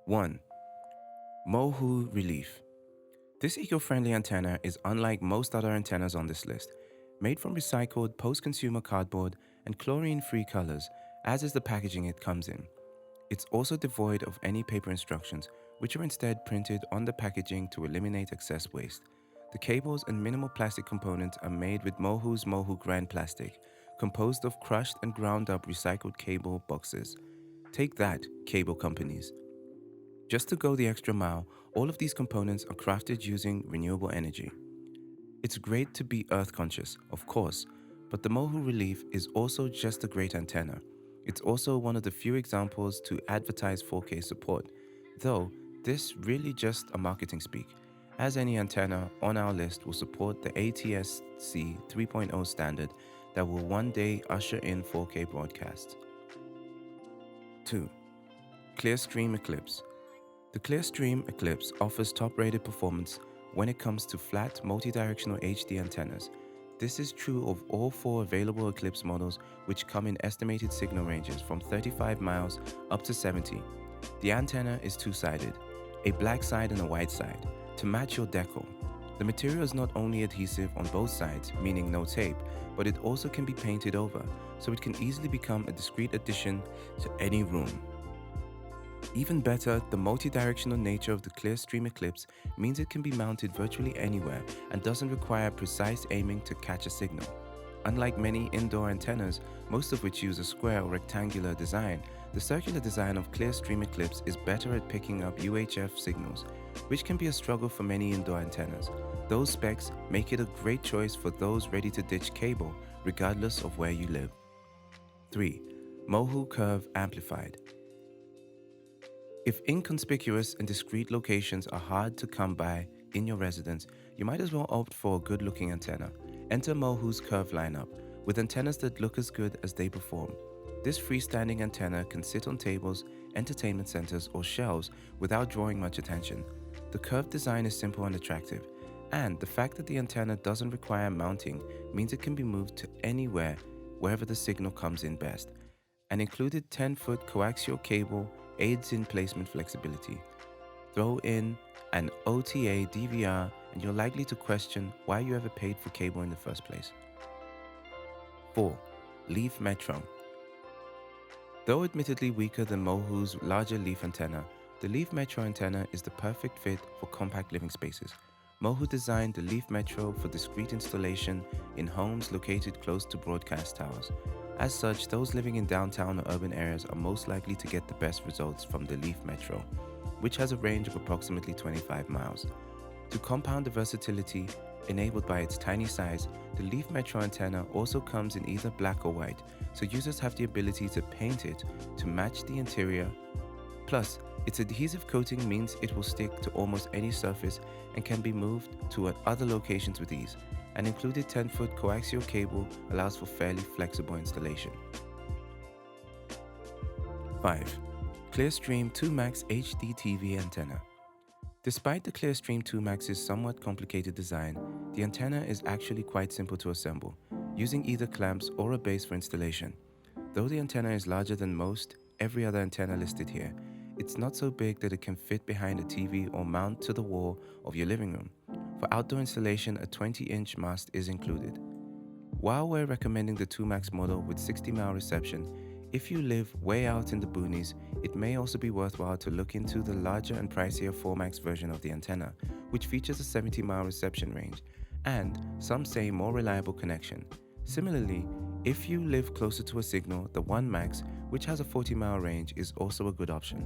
1. Mohu Relief. This eco-friendly antenna is unlike most other antennas on this list. Made from recycled post-consumer cardboard and chlorine-free colors, as is the packaging it comes in. It's also devoid of any paper instructions, which are instead printed on the packaging to eliminate excess waste. The cables and minimal plastic components are made with Mohu's Mohu Grand Plastic, composed of crushed and ground up recycled cable boxes. Take that, cable companies. Just to go the extra mile, all of these components are crafted using renewable energy. It's great to be earth conscious, of course, but the Mohu Relief is also just a great antenna. It's also one of the few examples to advertise 4K support, though this really just a marketing speak, as any antenna on our list will support the ATSC 3.0 standard that will one day usher in 4K broadcasts. 2. ClearStream Eclipse. The ClearStream Eclipse offers top-rated performance when it comes to flat, multi-directional HD antennas. This is true of all 4 available Eclipse models, which come in estimated signal ranges from 35 miles up to 70. The antenna is two-sided, a black side and a white side, to match your decor. The material is not only adhesive on both sides, meaning no tape, but it also can be painted over, so it can easily become a discreet addition to any room. Even better, the multi-directional nature of the ClearStream Eclipse means it can be mounted virtually anywhere and doesn't require precise aiming to catch a signal. Unlike many indoor antennas, most of which use a square or rectangular design, the circular design of ClearStream Eclipse is better at picking up UHF signals, which can be a struggle for many indoor antennas. Those specs make it a great choice for those ready to ditch cable, regardless of where you live. 3. Mohu Curve Amplified. If inconspicuous and discreet locations are hard to come by in your residence, you might as well opt for a good-looking antenna. Enter Mohu's Curve lineup, with antennas that look as good as they perform. This freestanding antenna can sit on tables, entertainment centers, or shelves without drawing much attention. The curved design is simple and attractive, and the fact that the antenna doesn't require mounting means it can be moved to anywhere, wherever the signal comes in best. An included 10-foot coaxial cable aids in placement flexibility. Throw in an OTA DVR and you're likely to question why you ever paid for cable in the first place. 4. Leaf Metro. Though admittedly weaker than Mohu's larger leaf antenna, the Leaf Metro antenna is the perfect fit for compact living spaces. Mohu designed the Leaf Metro for discreet installation in homes located close to broadcast towers. As such, those living in downtown or urban areas are most likely to get the best results from the Leaf Metro, which has a range of approximately 25 miles. To compound the versatility enabled by its tiny size, the Leaf Metro antenna also comes in either black or white, so users have the ability to paint it to match the interior. Plus, its adhesive coating means it will stick to almost any surface and can be moved to other locations with ease. An included 10-foot coaxial cable allows for fairly flexible installation. 5. ClearStream 2 Max HDTV Antenna. Despite the ClearStream 2 Max's somewhat complicated design, the antenna is actually quite simple to assemble, using either clamps or a base for installation. Though the antenna is larger than most every other antenna listed here, it's not so big that it can fit behind a TV or mount to the wall of your living room. For outdoor installation, a 20-inch mast is included. While we're recommending the 2 Max model with 60-mile reception, if you live way out in the boonies, it may also be worthwhile to look into the larger and pricier 4 Max version of the antenna, which features a 70-mile reception range, and some say more reliable connection. Similarly, if you live closer to a signal, the 1 Max, which has a 40-mile range, is also a good option.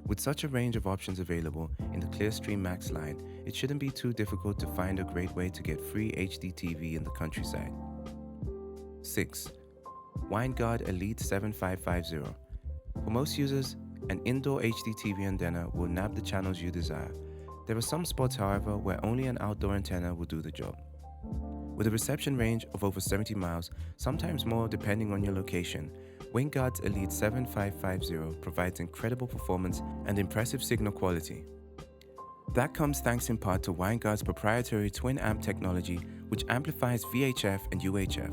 With such a range of options available in the ClearStream Max line, it shouldn't be too difficult to find a great way to get free HDTV in the countryside. 6. Winegard Elite 7550. For most users, an indoor HDTV antenna will nab the channels you desire. There are some spots, however, where only an outdoor antenna will do the job. With a reception range of over 70 miles, sometimes more depending on your location, Winegard's Elite 7550 provides incredible performance and impressive signal quality. That comes thanks in part to Winegard's proprietary twin amp technology, which amplifies VHF and UHF,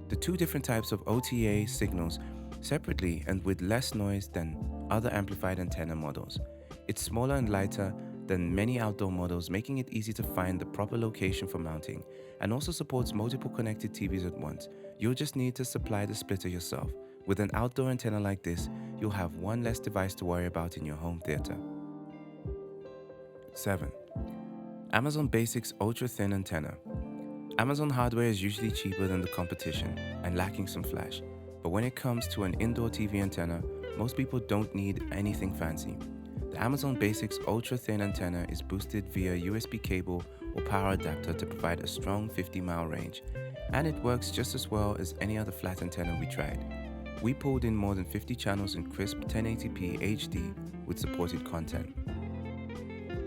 the two different types of OTA signals, separately and with less noise than other amplified antenna models. It's smaller and lighter than many outdoor models, making it easy to find the proper location for mounting, and also supports multiple connected TVs at once. You'll just need to supply the splitter yourself. With an outdoor antenna like this, you'll have one less device to worry about in your home theater. 7. Amazon Basics Ultra Thin Antenna. Amazon hardware is usually cheaper than the competition and lacking some flash, but when it comes to an indoor TV antenna, most people don't need anything fancy. The Amazon Basics Ultra Thin Antenna is boosted via USB cable or power adapter to provide a strong 50-mile range, and it works just as well as any other flat antenna we tried. We pulled in more than 50 channels in crisp 1080p HD with supported content.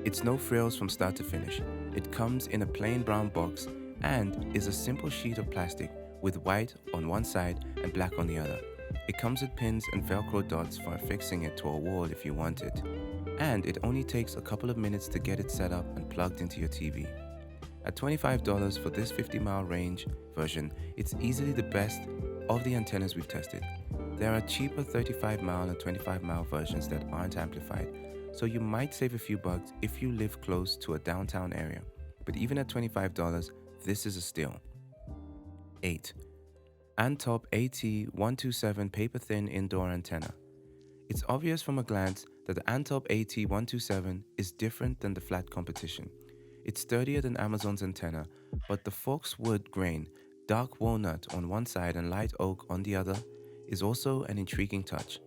It's no frills from start to finish. It comes in a plain brown box and is a simple sheet of plastic with white on one side and black on the other. It comes with pins and Velcro dots for affixing it to a wall if you want it. And it only takes a couple of minutes to get it set up and plugged into your TV. At $25 for this 50-mile range version, it's easily the best of the antennas we've tested. There are cheaper 35-mile and 25-mile versions that aren't amplified, so you might save a few bucks if you live close to a downtown area. But even at $25, this is a steal. 8. Antop AT127 Paper-Thin Indoor Antenna. It's obvious from a glance that the Antop AT127 is different than the flat competition. It's sturdier than Amazon's antenna, but the forks wood grain, dark walnut on one side and light oak on the other, is also an intriguing touch.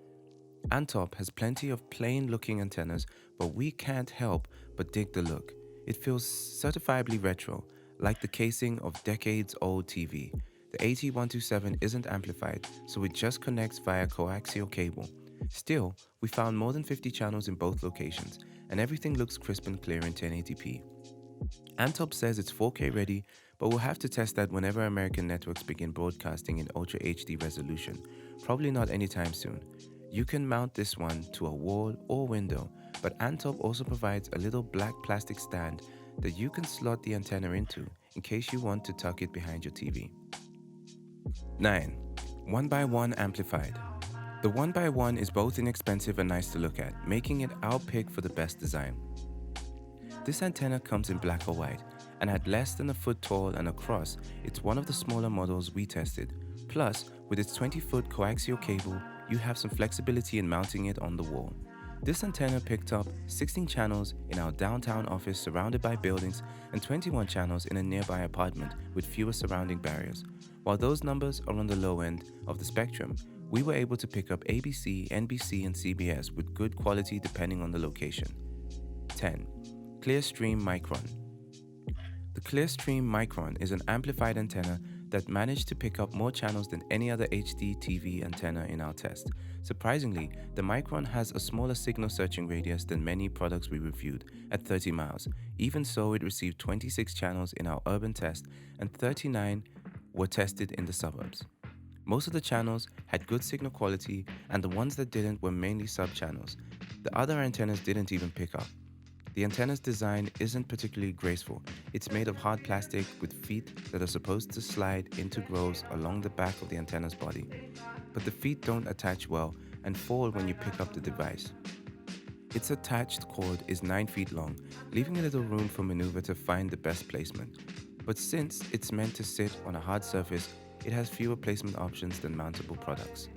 Antop has plenty of plain-looking antennas, but we can't help but dig the look. It feels certifiably retro, like the casing of decades-old TV. The AT127 isn't amplified, so it just connects via coaxial cable. Still, we found more than 50 channels in both locations, and everything looks crisp and clear in 1080p. Antop says it's 4K ready, but we'll have to test that whenever American networks begin broadcasting in Ultra HD resolution, probably not anytime soon. You can mount this one to a wall or window, but Antop also provides a little black plastic stand that you can slot the antenna into in case you want to tuck it behind your TV. 9. 1x1 Amplified. The 1x1 is both inexpensive and nice to look at, making it our pick for the best design. This antenna comes in black or white, and at less than a foot tall and across, it's one of the smaller models we tested. Plus, with its 20-foot coaxial cable, you have some flexibility in mounting it on the wall. This antenna picked up 16 channels in our downtown office surrounded by buildings and 21 channels in a nearby apartment with fewer surrounding barriers. While those numbers are on the low end of the spectrum, we were able to pick up ABC, NBC, and CBS with good quality depending on the location. 10. ClearStream Micron. The ClearStream Micron is an amplified antenna that managed to pick up more channels than any other HDTV antenna in our test. Surprisingly, the Micron has a smaller signal searching radius than many products we reviewed, at 30 miles. Even so, it received 26 channels in our urban test and 39 were tested in the suburbs. Most of the channels had good signal quality, and the ones that didn't were mainly sub-channels. The other antennas didn't even pick up. The antenna's design isn't particularly graceful. It's made of hard plastic with feet that are supposed to slide into grooves along the back of the antenna's body. But the feet don't attach well and fall when you pick up the device. Its attached cord is 9 feet long, leaving a little room for maneuver to find the best placement. But since it's meant to sit on a hard surface, it has fewer placement options than mountable products.